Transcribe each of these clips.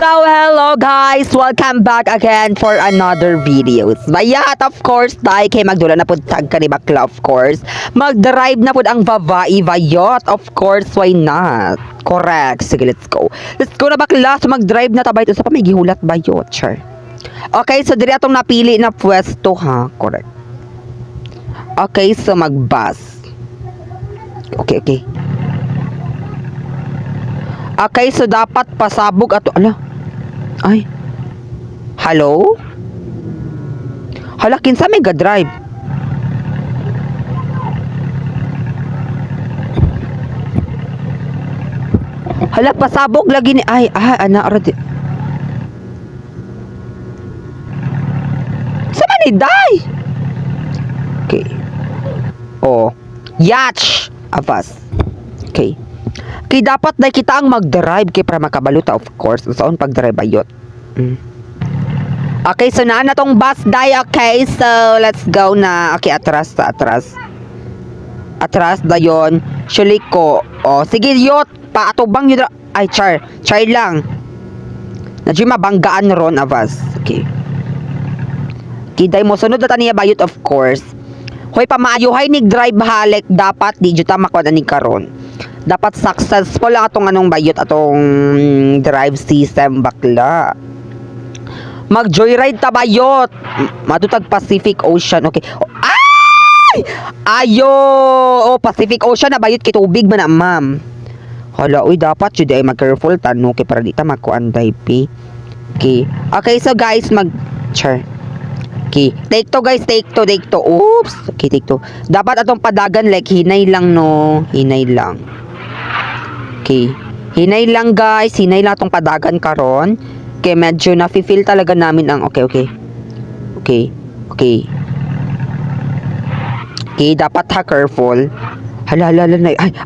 So, hello guys! Welcome back again for another videos. Bayat, of course, tayo kay magdula na po tag ka ni bakla, of course. Mag-drive na po ang babae, bayot, of course, why not? Correct. Sige, let's go. Let's go na bakla. So, mag-drive na tabay ito sa pamigihulat, bayot, sure. Okay, so diri atong napili na pwesto, ha? Correct. Okay, so mag-bus. Okay. Okay, so dapat pasabog ato. Ala. Ay. Hello? Hala, kinsa may ga-drive? Hala, pasabog lagi ni... Ay, anak, radi. Sama ni Day? Okay. Oh. Yatch! Avas. Okay. Kay dapat na kita ang mag-drive kay para makabaluta, of course. Saan pag-drive ayot. Okay, so na tong bus day. Okay, so let's go na. Okay, atras. Atras dayon. Shuliko. Oh, sige yot. Paatubang yun. Ay, char lang. Nadyo mabanggaan ron, avas. Okay. Kiday mo sunod na taniya bayot, of course. Hoy, pamaayuhay ni drive halik. Dapat di juta makuha ni karon. Dapat successful atong anong bayot atong drive system bakla. Mag joyride ta bayot. Matutag Pacific Ocean. Okay. Ay! Ayo! Oh, Pacific Ocean na bayot kay tubig man na, ma'am. Hala, uy, dapat jud ay mag-careful tano kay para di ta makuan day pi. Okay, so guys, Char. Okay, take to guys, take to. Oops. Okay, take to. Dapat atong padagan like hinay lang, no. Hinay lang. Okay. Hinay lang guys, hinay lang atong padagan karon. Okay, medyo nafi-feel talaga namin ang okay. Okay, dapat ha careful. Hala,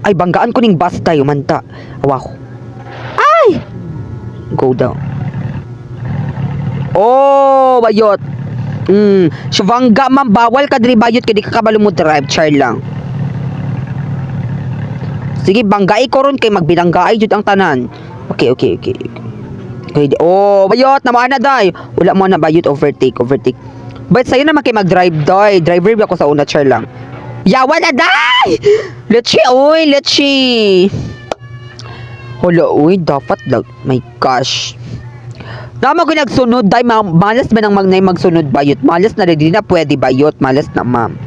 ay, banggaan ko ning bus tayo manta. Wow. Ay! Go down. Oh, bayot. Shivanga man, bawal ka diri bayot kay di ka kabalo mo drive, char lang. Sige, banggai ko ron kay magbinanggaay jud ang tanan. Okay. Oh, bayot naman na day. Wala mo na bayot, overtake. But sa'yo naman kay mag-drive day. Driver ako sa una, char lang. Yawa na day! Let's Hala, uy, dapat lang. My gosh. Naman ko nagsunod, day, malas ba nang magnay magsunod bayot? Malas na rin, di na pwede bayot. Malas na, ma'am.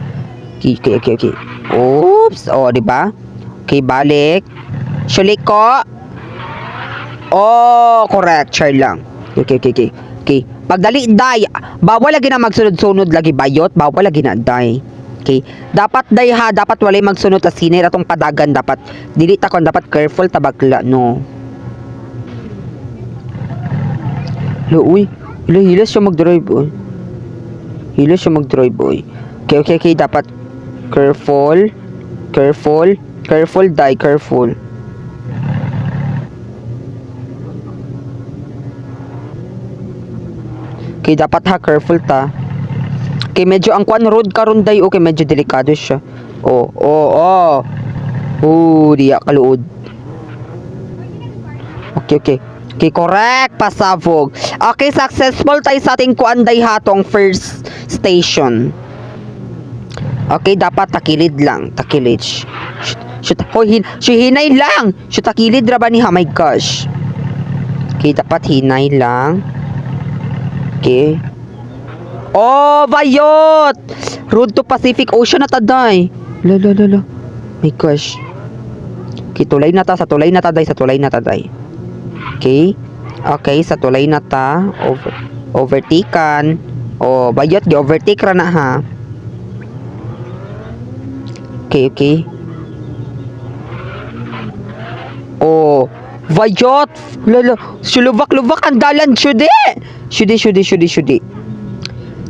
Okay. Oops, oh, diba? Okay, balik. Shuliko. Oh, correct. Char lang. Okay. Pagdali, day. Bawal lagi na magsunod-sunod lagi bayot. Bawal lagi na, day. Okay. Dapat, day, ha. Dapat walay magsunod. Tas sinay ratong padagan. Dapat, dili takon. Dapat careful tabagla, no. Uy. Hilas siya mag-drive, oy. Okay. Dapat, careful, day, careful. Okay, dapat ha, careful ta. Okay, medyo ang kwan road karon day, okay, medyo delikado siya. Oh. Diya kaluod. Okay, correct, pasabog. Okay, successful tayo sa ating kuan day hatong first station. Okay, dapat takilid lang, Shoot, hinay lang. Shoot, takilid ra ba niya? My gosh. Okay, dapat hinay lang. Okay. Oh, bayot! Road to Pacific Ocean na taday. La. My gosh. Okay, tulay na ta, day. Okay, sa tulay na ta. Overtaken. Oh, bayot, overtake ra na, ha. Okay. Oh, bayot. Lala, sulubak-lubak ang dalan, Shudi.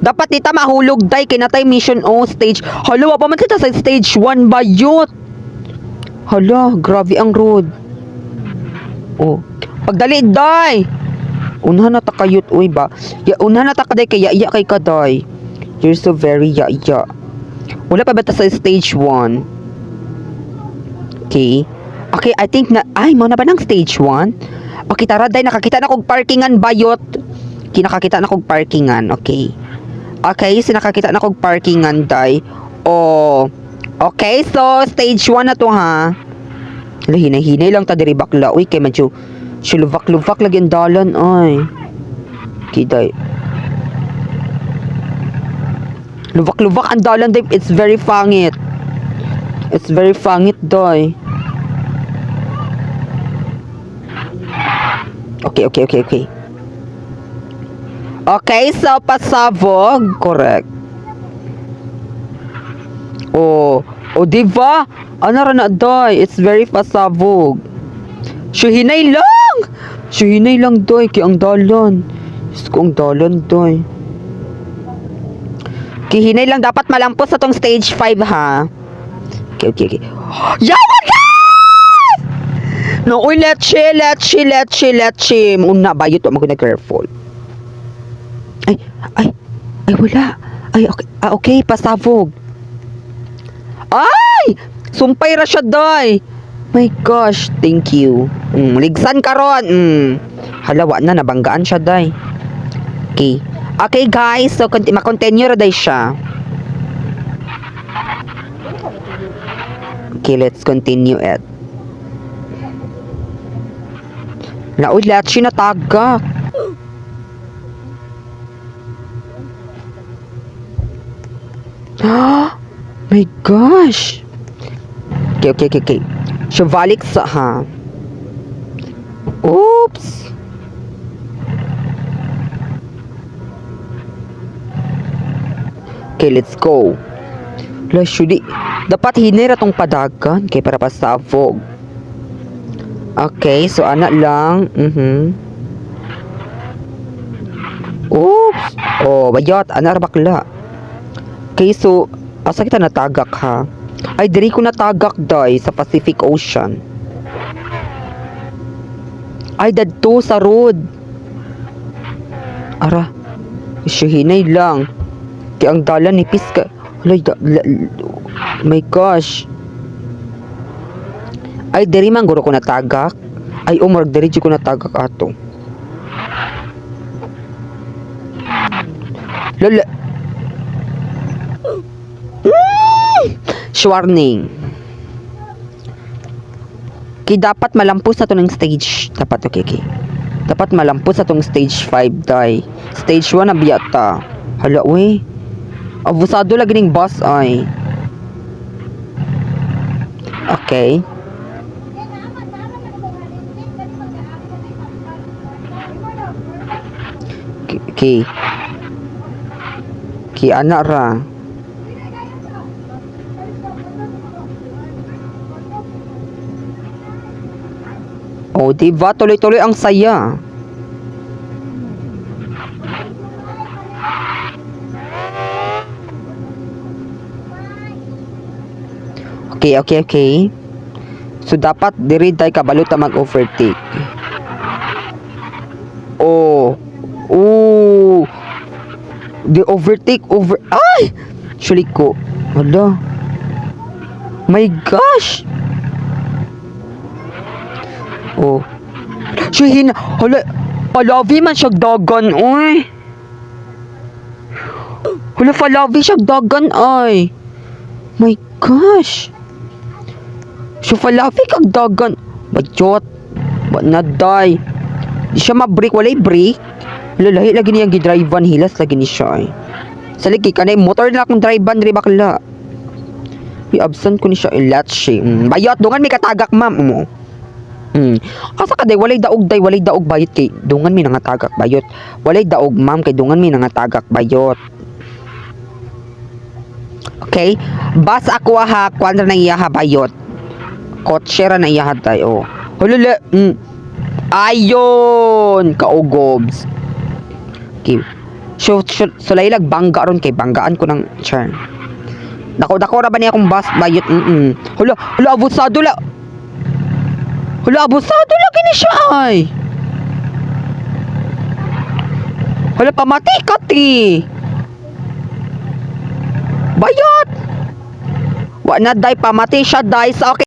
Dapat nita mahulog day kinatay mission stage. Hala, pa man kita sa stage 1 bayot. Hala, grabe ang road. Oh, pagdali day. Unahan na ta kayot, uy ba? Unahan na ta kaday kay iya kay kaday. You're so very ya. Wala pa ba ta sa stage 1? Okay, I think na, mo na ba ng stage 1? Okay, tara, day, nakakita na kog parkingan, bayot. Kinakakita na kog parkingan, okay. Okay, sinakakita na kog parkingan, day. Oh, okay, so, stage 1 na to, ha. Hala, hinay-hinay lang ta diri bakla. Uy, kay medyo luvak-luvak lagi ang dalan, ay. Okay, day. Luvak-luvak ang dalan, day. It's very fangit. It's very fangit, day. Okay. Okay, so pasabog. Correct. Oh, diba? Ano ra na, day? It's very pasabog. Hinay lang, day. Kaya ang dalan. Diyos ko, ang dalan, day. Kihinay lang. Dapat malampos sa tong stage 5, ha? Okay. Yawa ka! No, uy, let's Una, bayot. Huwag maguna careful. Ay, wala. Ay, okay. Okay, pasabog. Ay! Sumpay ra siya, day. My gosh, thank you. Ligsan ka ron. Halawa na, nabanggaan siya, day. Okay. Okay, guys. So, ma-continue ra, day siya. Okay, let's continue it. Naulat siya na tagak. My gosh. Okay. Shavalik sa, ha? Oops. Okay, let's go. Lashuli. Dapat hinira tong padagan kay para pasabog. Okay, so anak lang. Oops. Oh, bayot. Anak bakla. Okay, so asa kita natagak, ha? Ay, diri ko natagak, day, sa Pacific Ocean. Ay, dadto sa road. Ara. Hinay lang. Kaya ang dalan nipis ka. My gosh. Ay, diri man guro ko natagak. Ay, umar, diri ko natagak ato. Lala. Warning. Okay, dapat malampos na to ng stage. Dapat, okay. Dapat malampos na tong stage 5, day. Stage 1 na biyata. Hala, uy. Abusado lagi ning boss, ay. Okay. Okay, anak ra. Oh, diba? Tuloy-tuloy ang saya. Okay. So, dapat diri day kabalo ta mag-overtake. Oh. The overtake. Ay! Actually ko. Hala. My gosh! Oh. Hala. Palavi man siya dagan, oy. Hala, palavi siya dagan, ay. My gosh. So, palavi kag dagan. Bajot. Naday. Di siya ma-break. Walay break. Lalahi lagi niyang gidrivean. Hilas lagi ni siya, ay. Sa lagi ka na motor na akong drivean. Ri bakla. Absent ko ni siya. Ilat siya. Bayot. Dungan may katagak, ma'am. Mo. Asa ka day, walay daog bayot kay dungan mi nangatagak bayot. Walay daog, ma'am, kay dungan mi nangatagak bayot. Okay? Bas ako, ha, kwan na iya, ha, bayot. Kotse ra na iya, ha, tayo. Hulula. Ayon, kaugobs. Okay. So laylag bangga ron, kay banggaan ko ng char. Dako ra ba niya akong bus bayot? Hala, abusado la. Hala, abusado lagi ni siya, ay. Hala, pamati ka, ti. Bayot. Wa na, day, pamati siya, day. Sa okay.